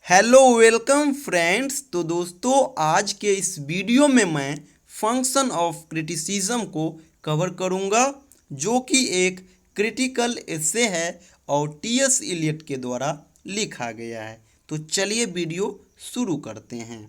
Hello welcome friends. तो दोस्तों आज के इस वीडियो में मैं फंक्शन ऑफ क्रिटिसिज्म को कवर करूंगा, जो कि एक क्रिटिकल एसे है और टीएस इलियट के द्वारा लिखा गया है। तो चलिए वीडियो शुरू करते हैं।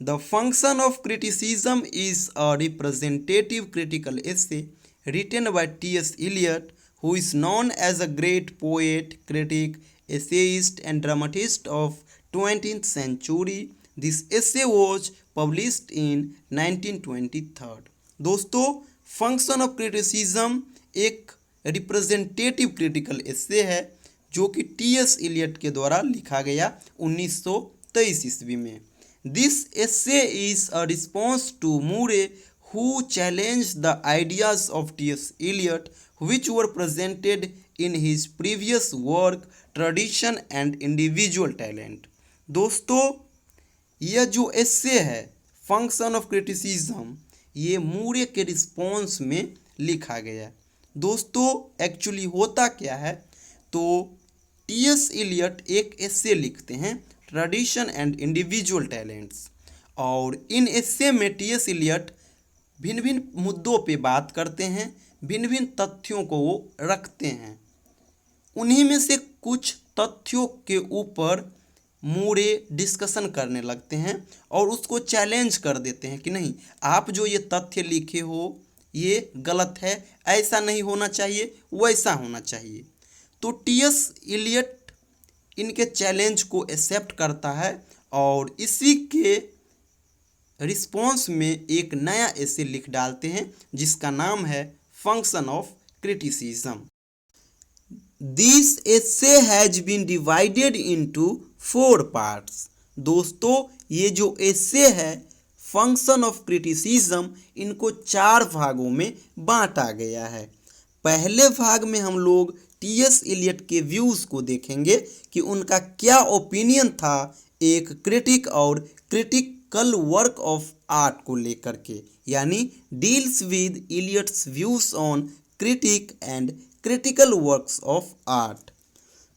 The function of criticism is a representative critical essay written by T.S. Eliot, who is known as a great poet, critic, essayist, and dramatist of 20th century. This essay was published in 1923. दोस्तों, function of criticism एक representative critical एसे है जो कि T.S.. Elliot के द्वारा लिखा गया 1923 ईस्वी में। This essay is a response to Murray, who challenged the ideas of T.S. Eliot, which were presented in his previous work, Tradition and Individual Talent. दोस्तों, यह जो एसे है फंक्शन ऑफ क्रिटिसिज्म, ये मूरे के रिस्पॉन्स में लिखा गया है। दोस्तों, एक्चुअली होता क्या है, तो टी.एस. इलियट एक एसे लिखते हैं, ट्रेडिशन एंड इंडिविजुअल टैलेंट्स, और इन एसे में टी.एस. इलियट भिन्न भिन्न मुद्दों पे बात करते हैं, भिन्न भिन्न तथ्यों को वो रखते हैं। उन्हीं में से कुछ तथ्यों के ऊपर मूरे डिस्कशन करने लगते हैं और उसको चैलेंज कर देते हैं कि नहीं, आप जो ये तथ्य लिखे हो ये गलत है, ऐसा नहीं होना चाहिए, वैसा होना चाहिए। तो टी.एस. इलियट इनके चैलेंज को एक्सेप्ट करता है और इसी के रिस्पॉन्स में एक नया एसे लिख डालते हैं जिसका नाम है function of criticism. This essay has been divided into 4 parts. दोस्तों, ये जो एसे है फंक्शन ऑफ क्रिटिसिज्म, इनको 4 भागों में बांटा गया है। पहले भाग में हम लोग टी.एस. इलियट के व्यूज़ को देखेंगे कि उनका क्या ओपिनियन था एक क्रिटिक और क्रिटिकल वर्क ऑफ आर्ट को लेकर के, यानी deals with Eliot's views on critic and critical works of art.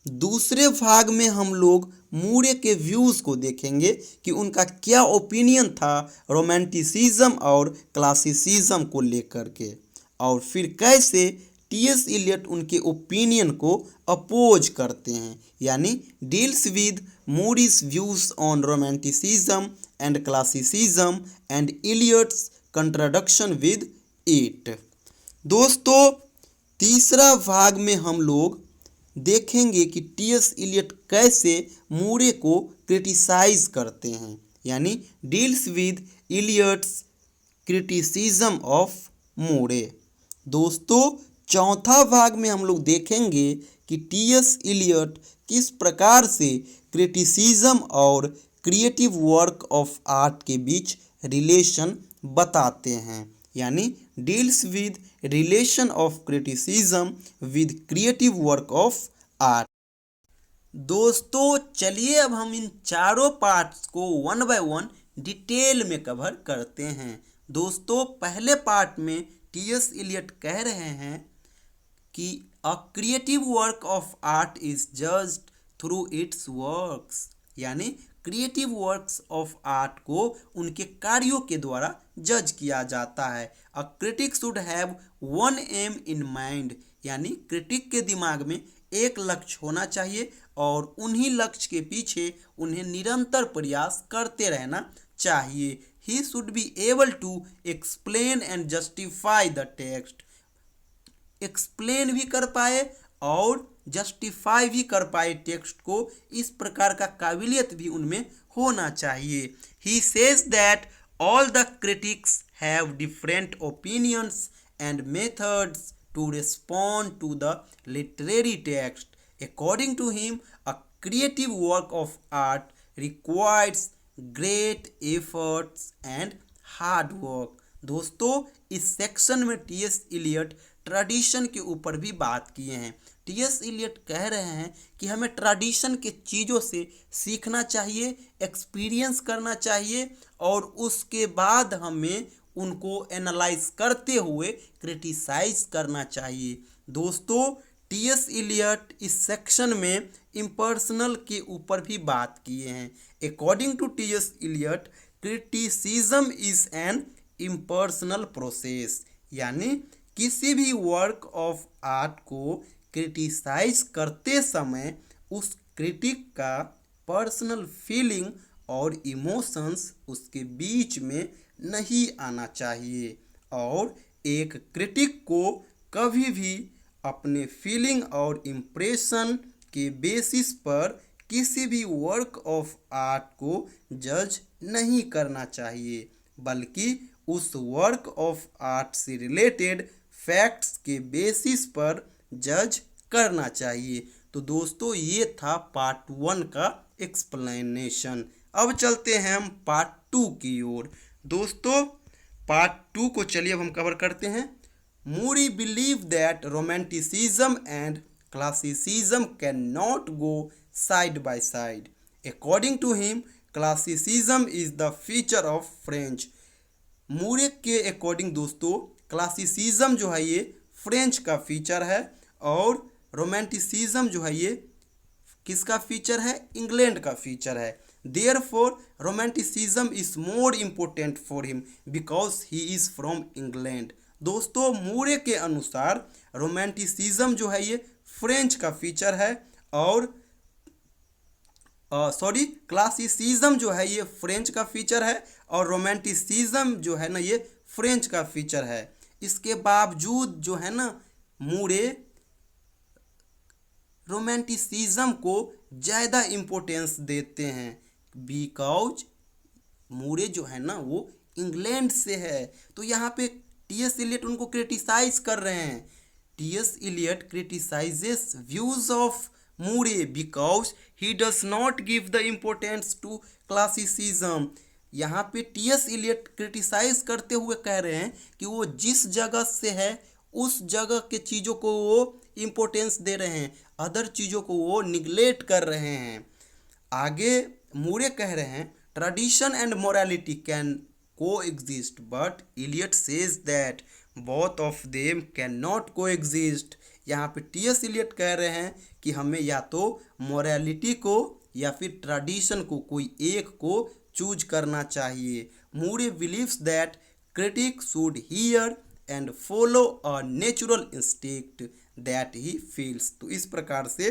दूसरे भाग में हम लोग मूरे के व्यूज़ को देखेंगे कि उनका क्या ओपिनियन था रोमांटिसिज्म और क्लासिसिज्म को लेकर के, और फिर कैसे टी.एस. इलियट उनके ओपिनियन को अपोज करते हैं, यानी deals with Murry's views on romanticism and classicism and Eliot's contradiction with it. दोस्तों, तीसरा भाग में हम लोग देखेंगे कि टी.एस. इलियट कैसे मूरे को क्रिटिसाइज करते हैं, यानी deals with Eliot's criticism of Murry. दोस्तों, चौथा भाग में हम लोग देखेंगे कि टी.एस. इलियट किस प्रकार से क्रिटिसिज्म और क्रिएटिव वर्क ऑफ आर्ट के बीच रिलेशन बताते हैं, यानी deals with relation of criticism with creative work of art. दोस्तों, चलिए अब हम इन चारों पार्ट्स को वन बाय वन डिटेल में कवर करते हैं। दोस्तों, पहले पार्ट में टी.एस. इलियट कह रहे हैं कि a creative work of art is judged through its works, यानी क्रिएटिव वर्क्स ऑफ आर्ट को उनके कार्यों के द्वारा जज किया जाता है। A critic should have one aim in mind, यानी क्रिटिक के दिमाग में एक लक्ष्य होना चाहिए और उन्हीं लक्ष्य के पीछे उन्हें निरंतर प्रयास करते रहना चाहिए। He should be able to explain and justify the text, explain भी कर पाए और जस्टिफाई भी कर पाए टेक्स्ट को, इस प्रकार का काबिलियत भी उनमें होना चाहिए। He says that all the critics have different opinions and methods to respond to the literary text. According to him, a creative work of art requires great efforts and hard work. दोस्तों, इस section में T.S.. Elliot tradition के ऊपर भी बात किए हैं। T S. Elliot कह रहे हैं कि हमें ट्रेडिशन के चीज़ों से सीखना चाहिए, एक्सपीरियंस करना चाहिए और उसके बाद हमें उनको एनालाइज करते हुए क्रिटिसाइज करना चाहिए। दोस्तों, टी.एस. इलियट इस सेक्शन में इम्पर्सनल के ऊपर भी बात किए हैं। According to T S. Eliot, criticism is an impersonal process, यानी किसी भी वर्क ऑफ आर्ट को क्रिटिसाइज करते समय उस क्रिटिक का पर्सनल फीलिंग और इमोशंस उसके बीच में नहीं आना चाहिए, और एक क्रिटिक को कभी भी अपने फीलिंग और इम्प्रेशन के बेसिस पर किसी भी वर्क ऑफ आर्ट को जज नहीं करना चाहिए, बल्कि उस वर्क ऑफ आर्ट से रिलेटेड फैक्ट्स के बेसिस पर जज करना चाहिए। तो दोस्तों ये था पार्ट 1 का एक्सप्लेनेशन। अब चलते हैं हम पार्ट 2 की ओर। दोस्तों पार्ट 2 को चलिए अब हम कवर करते हैं। Murry believe that romanticism and classicism can not go side by side. According to him, classicism is the feature of French. Murry के अकॉर्डिंग दोस्तों क्लासिसिज्म जो है ये फ्रेंच का फीचर है, और रोमांटिसिज्म जो है ये किसका फीचर है? इंग्लैंड का फीचर है। Therefore romanticism is more important for him because he is from England. दोस्तों मूरे के अनुसार रोमांटिसिज्म जो है ये फ्रेंच का फीचर है, और क्लासिसिज्म जो है ये फ्रेंच का फीचर है, और रोमांटिसिज्म जो है ना ये फ्रेंच का फीचर है। इसके बावजूद जो है ना मूरे रोमांटिसिज्म को ज़्यादा इम्पोर्टेंस देते हैं, बिकॉज मूरे जो है ना वो इंग्लैंड से है। तो यहाँ पे टी.एस. इलियट उनको क्रिटिसाइज कर रहे हैं। T S. Eliot criticises views of Moore because he does not give the importance to classicism. यहाँ पे टी.एस. इलियट क्रिटिसाइज करते हुए कह रहे हैं कि वो जिस जगह से है उस जगह के चीज़ों को वो इम्पोर्टेंस दे रहे हैं, अदर चीज़ों को वो निगलेक्ट कर रहे हैं। आगे मूरे कह रहे हैं tradition and morality can coexist, but Eliot says that both of them cannot coexist. यहाँ पे टी.एस. इलियट कह रहे हैं कि हमें या तो मोरालिटी को या फिर ट्रेडिशन को, कोई एक को चूज करना चाहिए। Murry believes that critic should hear and follow a natural instinct that he feels. तो इस प्रकार से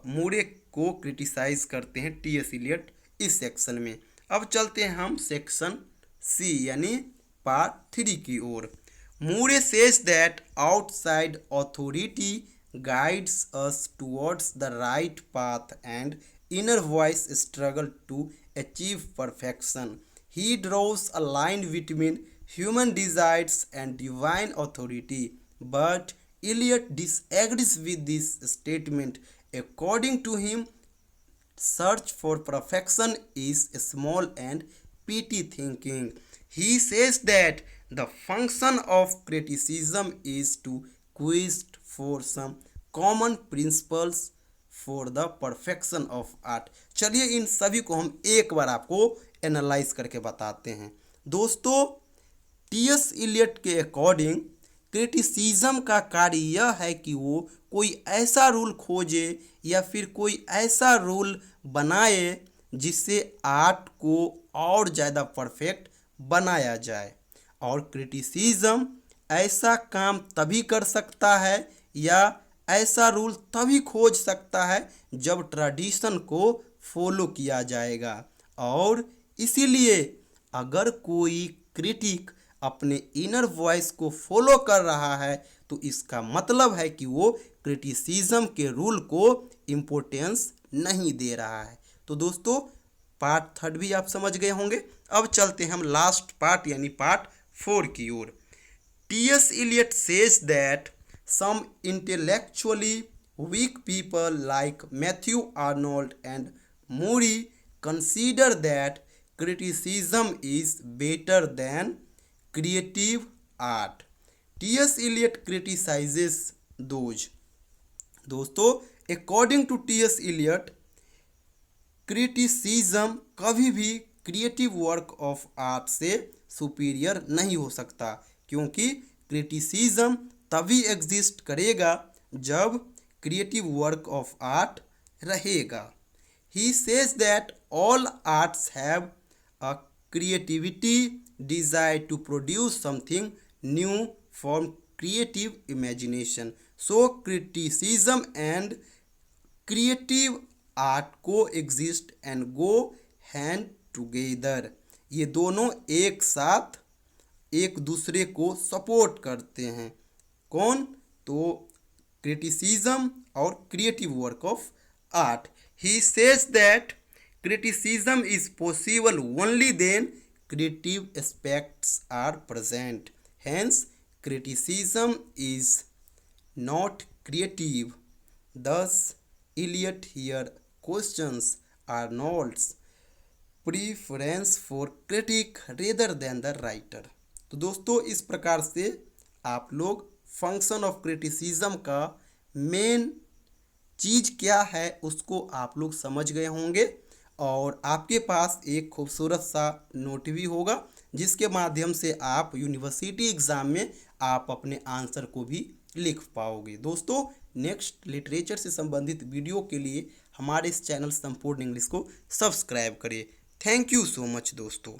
मूरे को क्रिटिसाइज करते हैं टी.एस. इलियट इस सेक्शन में। अब चलते हैं हम सेक्शन सी यानी पार्ट 3 की ओर। Murry says that outside authority guides us towards the right path and inner voice struggle to achieve perfection. He draws a line between human desires and divine authority, but Eliot disagrees with this statement. According to him, search for perfection is small and petty thinking. He says that the function of criticism is to quest for some common principles for the perfection of art. चलिए इन सभी को हम एक बार आपको analyse करके बताते हैं। दोस्तों टी.एस. इलियट के अकॉर्डिंग क्रिटिसिज्म का कार्य यह है कि वो कोई ऐसा रूल खोजे या फिर कोई ऐसा रूल बनाए जिससे आर्ट को और ज़्यादा परफेक्ट बनाया जाए, और क्रिटिसिज्म ऐसा काम तभी कर सकता है या ऐसा रूल तभी खोज सकता है जब ट्रेडिशन को फॉलो किया जाएगा। और इसीलिए अगर कोई क्रिटिक अपने इनर वॉइस को फॉलो कर रहा है तो इसका मतलब है कि वो क्रिटिसिज्म के रूल को इम्पोर्टेंस नहीं दे रहा है। तो दोस्तों पार्ट 3 भी आप समझ गए होंगे। अब चलते हैं हम लास्ट पार्ट यानी पार्ट 4 की ओर। T S. Eliot says that some intellectually weak people like Matthew Arnold and Murray consider that criticism is better than creative art. T.S. Eliot criticizes those. दोस्तों according to T.S. Eliot, criticism कभी भी creative work of art से superior नहीं हो सकता, क्योंकि criticism तभी exist करेगा जब क्रिएटिव वर्क ऑफ आर्ट रहेगा। He says that all arts have a creativity desire to produce something new from creative imagination. So criticism and creative art coexist and go hand together. ये दोनों एक साथ एक दूसरे को सपोर्ट करते हैं। कौन? तो क्रिटिसिज्म और creative work of art. He says that criticism is possible only then creative aspects are present. Hence criticism is not creative. Thus Eliot here questions Arnold's preference for critic rather than the writer. तो दोस्तों इस प्रकार से आप लोग function of criticism का main चीज़ क्या है उसको आप लोग समझ गए होंगे और आपके पास एक खूबसूरत सा नोट भी होगा जिसके माध्यम से आप यूनिवर्सिटी एग्ज़ाम में आप अपने आंसर को भी लिख पाओगे। दोस्तों नेक्स्ट लिटरेचर से संबंधित वीडियो के लिए हमारे इस चैनल संपूर्ण इंग्लिश को सब्सक्राइब करिए। थैंक यू सो मच दोस्तों।